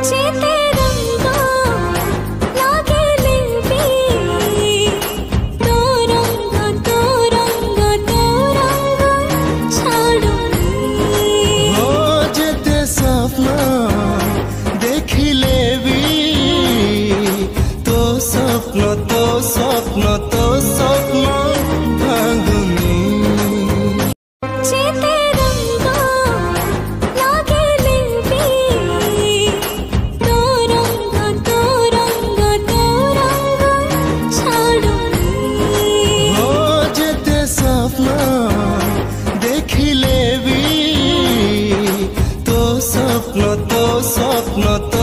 যেতে রঙ্গ লাগেলে বি তোরঙ্গ তোরঙ্গ তোরঙ্গ ছাড়ুনি ও যেতে স্বপ্ন দেখিলে বি তো স্বপ্ন তো স্বপ্ন তো স্বপ্ন ভাঙুনি যেতে রঙ্গ লাগেলে বি তোরঙ্গ তোরঙ্গ তোরঙ্গ ছাড়ুনি ও যেতে স্বপ্ন দেখিলে বি তো স্বপ্ন তো স্বপ্ন তো